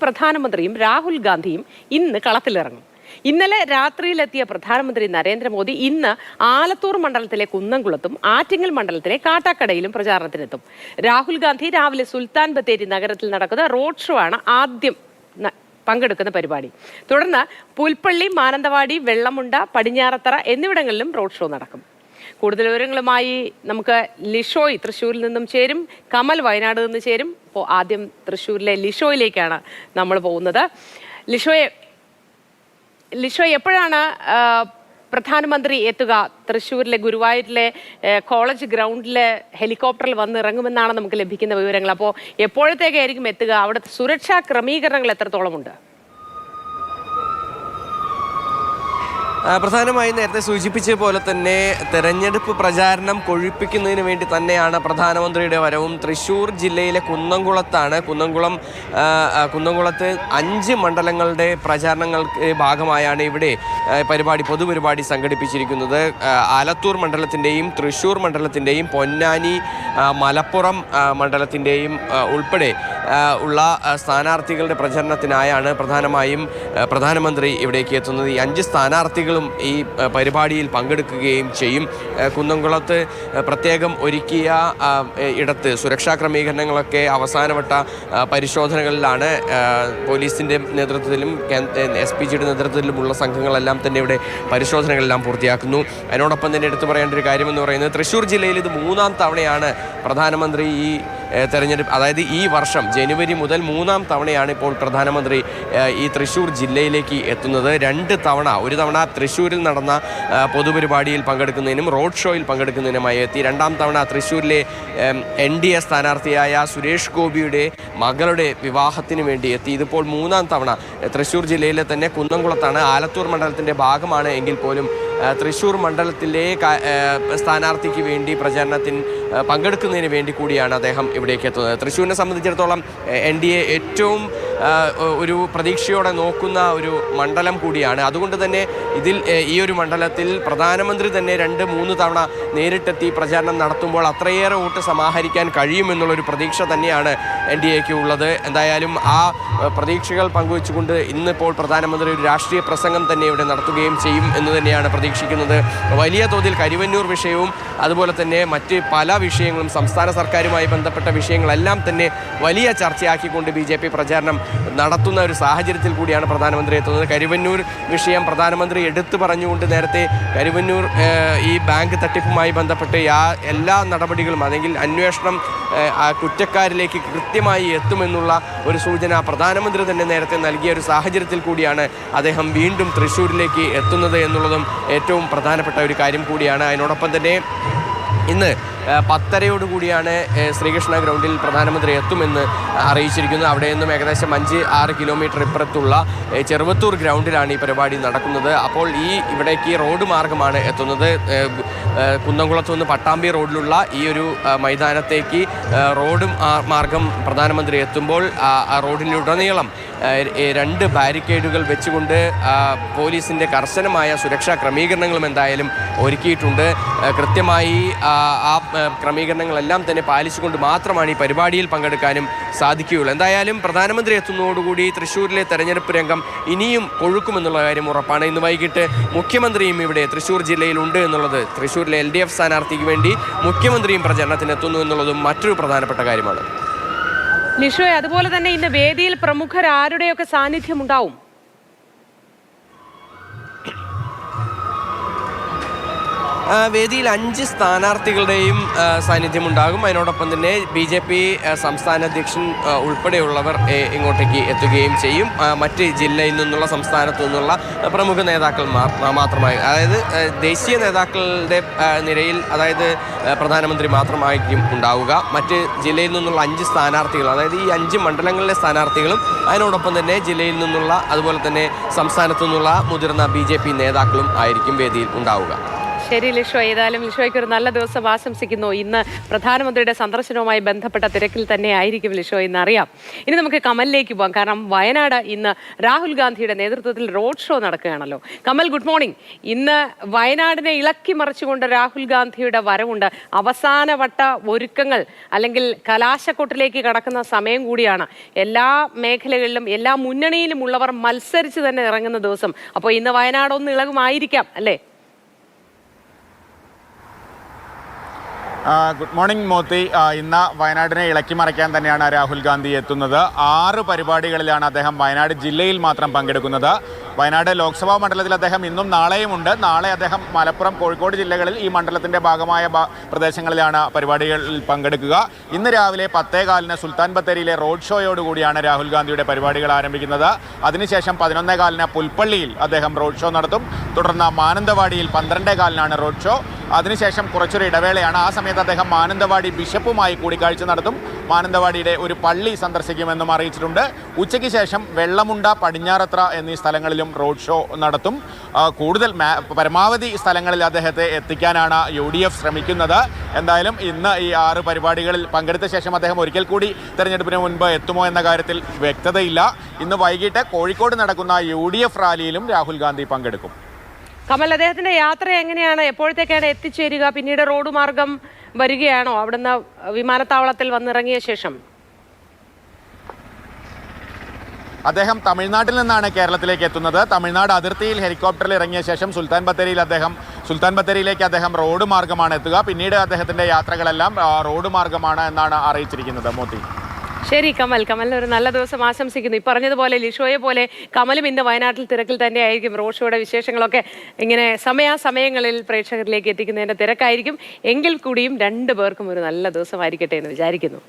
പ്രധാനമന്ത്രിയും രാഹുൽ ഗാന്ധിയും ഇന്ന് കളത്തിലിറങ്ങും. ഇന്നലെ രാത്രിയിലെത്തിയ പ്രധാനമന്ത്രി നരേന്ദ്രമോദി ഇന്ന് ആലത്തൂർ മണ്ഡലത്തിലെ കുന്നംകുളത്തും ആറ്റിങ്ങൽ മണ്ഡലത്തിലെ കാട്ടാക്കടയിലും പ്രചാരണത്തിനെത്തും. രാഹുൽ ഗാന്ധി രാവിലെ സുൽത്താൻ ബത്തേരി നഗരത്തിൽ നടക്കുന്ന റോഡ് ഷോ ആണ് ആദ്യം പങ്കെടുക്കുന്ന പരിപാടി. തുടർന്ന് പുൽപ്പള്ളി, മാനന്തവാടി, വെള്ളമുണ്ട, പടിഞ്ഞാറത്തറ എന്നിവിടങ്ങളിലും റോഡ് ഷോ നടക്കും. കൂടുതൽ വിവരങ്ങളുമായി നമുക്ക് ലിഷോയ് തൃശ്ശൂരിൽ നിന്നും ചേരും, കമൽ വയനാട് നിന്ന് ചേരും. അപ്പോൾ ആദ്യം തൃശ്ശൂരിലെ ലിഷോയിലേക്കാണ് നമ്മൾ പോകുന്നത്. ലിഷോയ് എപ്പോഴാണ് പ്രധാനമന്ത്രി എത്തുക? തൃശ്ശൂരിലെ ഗുരുവായൂരിലെ കോളേജ് ഗ്രൗണ്ടിലെ ഹെലികോപ്റ്ററിൽ വന്ന് ഇറങ്ങുമെന്നാണ് നമുക്ക് ലഭിക്കുന്ന വിവരങ്ങൾ. അപ്പോൾ എപ്പോഴത്തേക്കായിരിക്കും എത്തുക? അവിടുത്തെ സുരക്ഷാ ക്രമീകരണങ്ങൾ എത്രത്തോളമുണ്ട്? പ്രധാനമായും നേരത്തെ സൂചിപ്പിച്ച പോലെ തന്നെ തെരഞ്ഞെടുപ്പ് പ്രചാരണം കൊഴുപ്പിക്കുന്നതിന് വേണ്ടി തന്നെയാണ് പ്രധാനമന്ത്രിയുടെ വരവും. തൃശ്ശൂർ ജില്ലയിലെ കുന്നംകുളത്താണ്. കുന്നംകുളത്ത് 5 മണ്ഡലങ്ങളുടെ പ്രചാരണങ്ങൾക്ക് ഭാഗമായാണ് ഇവിടെ പൊതുപരിപാടി സംഘടിപ്പിച്ചിരിക്കുന്നത്. ആലത്തൂർ മണ്ഡലത്തിൻ്റെയും തൃശ്ശൂർ മണ്ഡലത്തിൻ്റെയും പൊന്നാനി, മലപ്പുറം മണ്ഡലത്തിൻ്റെയും ഉൾപ്പെടെ ഉള്ള സ്ഥാനാർത്ഥികളുടെ പ്രചരണത്തിനായാണ് പ്രധാനമായും പ്രധാനമന്ത്രി ഇവിടേക്ക് എത്തുന്നത്. ഈ 5 സ്ഥാനാർത്ഥികളും ഈ പരിപാടിയിൽ പങ്കെടുക്കുകയും ചെയ്യും. കുന്നംകുളത്ത് പ്രത്യേകം ഒരുക്കിയ ഇടത്ത് സുരക്ഷാ ക്രമീകരണങ്ങളൊക്കെ അവസാനവട്ട പരിശോധനകളിലാണ്. പോലീസിൻ്റെ നേതൃത്വത്തിലും SPGയുടെ നേതൃത്വത്തിലുമുള്ള സംഘങ്ങളെല്ലാം തന്നെ ഇവിടെ പരിശോധനകളെല്ലാം പൂർത്തിയാക്കുന്നു. അതിനോടൊപ്പം തന്നെ എടുത്തു പറയേണ്ട ഒരു കാര്യമെന്ന് പറയുന്നത് തൃശ്ശൂർ ജില്ലയിൽ ഇത് 3ാം തവണയാണ് പ്രധാനമന്ത്രി ഈ തെരഞ്ഞെടുപ്പ്, അതായത് ഈ വർഷം ജനുവരി മുതൽ 3ാം തവണയാണ് ഇപ്പോൾ പ്രധാനമന്ത്രി ഈ തൃശ്ശൂർ ജില്ലയിലേക്ക് എത്തുന്നത്. 2 തവണ, ഒരു തവണ തൃശ്ശൂരിൽ നടന്ന പൊതുപരിപാടിയിൽ പങ്കെടുക്കുന്നതിനും റോഡ് ഷോയിൽ പങ്കെടുക്കുന്നതിനുമായി എത്തി. 2ാം തവണ തൃശ്ശൂരിലെ NDA സ്ഥാനാർത്ഥിയായ സുരേഷ് ഗോപിയുടെ മകളുടെ വിവാഹത്തിന് വേണ്ടി എത്തി. ഇതിപ്പോൾ 3ാം തവണ തൃശ്ശൂർ ജില്ലയിലെ തന്നെ കുന്നംകുളത്താണ്. ആലത്തൂർ മണ്ഡലത്തിൻ്റെ ഭാഗമാണ് എങ്കിൽ പോലും തൃശ്ശൂർ മണ്ഡലത്തിലെ സ്ഥാനാർത്ഥിക്ക് വേണ്ടി പ്രചാരണത്തിന് പങ്കെടുക്കുന്നതിന് വേണ്ടി കൂടിയാണ് അദ്ദേഹം ഇവിടേക്ക് എത്തുന്നത്. തൃശ്ശൂരിനെ സംബന്ധിച്ചിടത്തോളം NDA ഏറ്റവും ഒരു പ്രതീക്ഷയോടെ നോക്കുന്ന ഒരു മണ്ഡലം കൂടിയാണ്. അതുകൊണ്ട് തന്നെ ഈ ഒരു മണ്ഡലത്തിൽ പ്രധാനമന്ത്രി തന്നെ 2-3 തവണ നേരിട്ടെത്തി പ്രചാരണം നടത്തുമ്പോൾ അത്രയേറെ വോട്ട് സമാഹരിക്കാൻ കഴിയുമെന്നുള്ളൊരു പ്രതീക്ഷ തന്നെയാണ് NDAക്ക് ഉള്ളത്. എന്തായാലും ആ പ്രതീക്ഷകൾ പങ്കുവെച്ചുകൊണ്ട് ഇന്നിപ്പോൾ പ്രധാനമന്ത്രി ഒരു രാഷ്ട്രീയ പ്രസംഗം തന്നെ ഇവിടെ നടത്തുകയും ചെയ്യും എന്ന് തന്നെയാണ് പ്രതീക്ഷിക്കുന്നത്. വലിയ തോതിൽ കരുവന്നൂർ വിഷയവും അതുപോലെ തന്നെ മറ്റ് പല വിഷയങ്ങളും, സംസ്ഥാന സർക്കാരുമായി ബന്ധപ്പെട്ട വിഷയങ്ങളെല്ലാം തന്നെ വലിയ ചർച്ചയാക്കിക്കൊണ്ട് BJP പ്രചാരണം നടത്തുന്ന ഒരു സാഹചര്യത്തിൽ കൂടിയാണ് പ്രധാനമന്ത്രി എത്തുന്നത്. കരുവന്നൂർ വിഷയം പ്രധാനമന്ത്രി എടുത്തു പറഞ്ഞുകൊണ്ട് നേരത്തെ കരുവന്നൂർ ഈ ബാങ്ക് തട്ടിപ്പുമായി ബന്ധപ്പെട്ട് എല്ലാ നടപടികളും അല്ലെങ്കിൽ അന്വേഷണം കുറ്റക്കാരിലേക്ക് കൃത്യമായി എത്തുമെന്നുള്ള ഒരു സൂചന പ്രധാനമന്ത്രി തന്നെ നേരത്തെ നൽകിയ ഒരു സാഹചര്യത്തിൽ കൂടിയാണ് അദ്ദേഹം വീണ്ടും തൃശ്ശൂരിലേക്ക് എത്തുന്നത് എന്നുള്ളതും ഏറ്റവും പ്രധാനപ്പെട്ട ഒരു കാര്യം കൂടിയാണ്. അതിനോടൊപ്പം തന്നെ ഇന്ന് 10:30 ശ്രീകൃഷ്ണ ഗ്രൗണ്ടിൽ പ്രധാനമന്ത്രി എത്തുമെന്ന് അറിയിച്ചിരിക്കുന്നു. അവിടെ നിന്നും ഏകദേശം 5-6 കിലോമീറ്റർ ഇപ്പുറത്തുള്ള ചെറുവത്തൂർ ഗ്രൗണ്ടിലാണ് ഈ പരിപാടി നടക്കുന്നത്. അപ്പോൾ ഇവിടേക്ക് റോഡ് മാർഗമാണ് എത്തുന്നത്. കുന്നംകുളത്ത് നിന്ന് പട്ടാമ്പി റോഡിലുള്ള ഈ ഒരു മൈതാനത്തേക്ക് റോഡ് മാർഗം പ്രധാനമന്ത്രി എത്തുമ്പോൾ ആ റോഡിലുടനീളം 2 ബാരിക്കേഡുകൾ വെച്ചുകൊണ്ട് പോലീസിൻ്റെ കർശനമായ സുരക്ഷാ ക്രമീകരണങ്ങളും എന്തായാലും ഒരുക്കിയിട്ടുണ്ട്. കൃത്യമായി ആ ക്രമീകരണങ്ങളെല്ലാം തന്നെ പാലിച്ചുകൊണ്ട് മാത്രമാണ് ഈ പരിപാടിയിൽ പങ്കെടുക്കാനും സാധിക്കുകയുള്ളൂ. എന്തായാലും പ്രധാനമന്ത്രി എത്തുന്നതോടുകൂടി തൃശ്ശൂരിലെ തെരഞ്ഞെടുപ്പ് രംഗം ഇനിയും കൊഴുക്കുമെന്നുള്ള കാര്യം ഉറപ്പാണ്. ഇന്ന് വൈകിട്ട് മുഖ്യമന്ത്രിയും ഇവിടെ തൃശ്ശൂർ ജില്ലയിലുണ്ട് എന്നുള്ളത്, തൃശ്ശൂരിലെ LDF സ്ഥാനാർത്ഥിക്ക് വേണ്ടി മുഖ്യമന്ത്രിയും പ്രചരണത്തിന് എത്തുന്നു എന്നുള്ളതും മറ്റൊരു പ്രധാനപ്പെട്ട കാര്യമാണ്. നിഷോയ്, അതുപോലെ തന്നെ ഇന്ന് വേദിയിൽ പ്രമുഖരാരുടെയൊക്കെ സാന്നിധ്യം ഉണ്ടാവും? വേദിയിൽ 5 സ്ഥാനാർത്ഥികളുടെയും സാന്നിധ്യമുണ്ടാകും. അതിനോടൊപ്പം തന്നെ BJP സംസ്ഥാന അധ്യക്ഷൻ ഉൾപ്പെടെയുള്ളവർ ഇങ്ങോട്ടേക്ക് എത്തുകയും ചെയ്യും. മറ്റ് ജില്ലയിൽ നിന്നുള്ള, സംസ്ഥാനത്തു നിന്നുള്ള പ്രമുഖ നേതാക്കൾ മാത്രമായി, അതായത് ദേശീയ നേതാക്കളുടെ നിരയിൽ അതായത് പ്രധാനമന്ത്രി മാത്രമായിരിക്കും ഉണ്ടാവുക. മറ്റ് ജില്ലയിൽ നിന്നുള്ള 5 സ്ഥാനാർത്ഥികൾ, അതായത് ഈ 5 മണ്ഡലങ്ങളിലെ സ്ഥാനാർത്ഥികളും അതിനോടൊപ്പം തന്നെ ജില്ലയിൽ നിന്നുള്ള അതുപോലെ തന്നെ സംസ്ഥാനത്തു നിന്നുള്ള മുതിർന്ന BJP നേതാക്കളും ആയിരിക്കും വേദിയിൽ ഉണ്ടാവുക. ശരി ലിഷോ, ഏതായാലും ലിഷോയ്ക്ക് ഒരു നല്ല ദിവസം ആശംസിക്കുന്നു. ഇന്ന് പ്രധാനമന്ത്രിയുടെ സന്ദർശനവുമായി ബന്ധപ്പെട്ട തിരക്കിൽ തന്നെ ആയിരിക്കും ലിഷോ എന്നറിയാം. ഇനി നമുക്ക് കമലിലേക്ക് പോകാം. കാരണം വയനാട് ഇന്ന് രാഹുൽ ഗാന്ധിയുടെ നേതൃത്വത്തിൽ റോഡ് ഷോ നടക്കുകയാണല്ലോ. Kamal, good morning. ഇന്ന് വയനാടിനെ ഇളക്കി മറിച്ചുകൊണ്ട് രാഹുൽ ഗാന്ധിയുടെ വരവുണ്ട്. അവസാനവട്ട ഒരുക്കങ്ങൾ അല്ലെങ്കിൽ കലാശക്കൊട്ടിലേക്ക് കടക്കുന്ന സമയം കൂടിയാണ്. എല്ലാ മേഖലകളിലും എല്ലാ മുന്നണിയിലുമുള്ളവർ മത്സരിച്ച് തന്നെ ഇറങ്ങുന്ന ദിവസം. അപ്പോൾ ഇന്ന് വയനാടൊന്ന് ഇളകുമായിരിക്കാം അല്ലേ? Good morning Moti. ഇന്ന് വയനാടിനെ ഇളക്കി മറിക്കാൻ തന്നെയാണ് രാഹുൽ ഗാന്ധി എത്തുന്നത്. 6 പരിപാടികളിലാണ് അദ്ദേഹം വയനാട് ജില്ലയിൽ മാത്രം പങ്കെടുക്കുന്നത്. വയനാട് ലോക്സഭാ മണ്ഡലത്തിൽ അദ്ദേഹം ഇന്നും നാളെയുമുണ്ട്. നാളെ അദ്ദേഹം മലപ്പുറം, കോഴിക്കോട് ജില്ലകളിൽ ഈ മണ്ഡലത്തിൻ്റെ ഭാഗമായ പ്രദേശങ്ങളിലാണ് പരിപാടികളിൽ പങ്കെടുക്കുക. ഇന്ന് രാവിലെ 10:15 സുൽത്താൻ ബത്തേരിയിലെ റോഡ് ഷോയോടുകൂടിയാണ് രാഹുൽ ഗാന്ധിയുടെ പരിപാടികൾ ആരംഭിക്കുന്നത്. അതിനുശേഷം 11:15 പുൽപ്പള്ളിയിൽ അദ്ദേഹം റോഡ് ഷോ നടത്തും. തുടർന്ന് മാനന്തവാടിയിൽ 12:15 റോഡ് ഷോ. അതിനുശേഷം കുറച്ചൊരു ഇടവേളയാണ്. ആ സമയത്ത് അദ്ദേഹം മാനന്തവാടി ബിഷപ്പുമായി കൂടിക്കാഴ്ച നടത്തും. മാനന്തവാടിയുടെ ഒരു പള്ളി സന്ദർശിക്കുമെന്നും അറിയിച്ചിട്ടുണ്ട്. ഉച്ചയ്ക്ക് ശേഷം വെള്ളമുണ്ട, പടിഞ്ഞാറത്ര എന്നീ സ്ഥലങ്ങളിലും റോഡ് ഷോ നടത്തും. കൂടുതൽ പരമാവധി സ്ഥലങ്ങളിൽ അദ്ദേഹത്തെ എത്തിക്കാനാണ് UDF ശ്രമിക്കുന്നത്. എന്തായാലും ഇന്ന് ഈ 6 പരിപാടികളിൽ പങ്കെടുത്ത ശേഷം അദ്ദേഹം ഒരിക്കൽ കൂടി തെരഞ്ഞെടുപ്പിന് മുൻപ് എത്തുമോ എന്ന കാര്യത്തിൽ വ്യക്തതയില്ല. ഇന്ന് വൈകിട്ട് കോഴിക്കോട് നടക്കുന്ന UDF റാലിയിലും രാഹുൽ ഗാന്ധി പങ്കെടുക്കും. കമൽ, അദ്ദേഹത്തിന്റെ യാത്ര എങ്ങനെയാണ്? എപ്പോഴത്തേക്കാണ് എത്തിച്ചേരുക? പിന്നീട് റോഡ് മാർഗം വരികയാണോ അവിടുന്ന് വിമാനത്താവളത്തിൽ വന്നിറങ്ങിയ ശേഷം? അദ്ദേഹം തമിഴ്നാട്ടിൽ നിന്നാണ് കേരളത്തിലേക്ക് എത്തുന്നത്. തമിഴ്നാട് അതിർത്തിയിൽ ഹെലികോപ്റ്ററിൽ ഇറങ്ങിയ ശേഷം സുൽത്താൻ ബത്തേരിയിലേക്ക് അദ്ദേഹം റോഡ് മാർഗമാണ് എത്തുക. പിന്നീട് അദ്ദേഹത്തിന്റെ യാത്രകളെല്ലാം റോഡ് മാർഗമാണ് എന്നാണ് അറിയിച്ചിരിക്കുന്നത്. മോദി. ശരി കമൽ, കമലിന് ഒരു നല്ല ദിവസം ആശംസിക്കുന്നു. ഈ പറഞ്ഞതുപോലെ ലിഷോയെ പോലെ കമലും ഇന്ന് വയനാട്ടിൽ തിരക്കിൽ തന്നെ ആയിരിക്കും. റോഡ് ഷോയുടെ വിശേഷങ്ങളൊക്കെ ഇങ്ങനെ സമയാസമയങ്ങളിൽ പ്രേക്ഷകരിലേക്ക് എത്തിക്കുന്നതിന്റെ തിരക്കായിരിക്കും. എങ്കിൽ കൂടിയും 2 പേർക്കും ഒരു നല്ല ദിവസമായിരിക്കട്ടെ എന്ന് വിചാരിക്കുന്നു.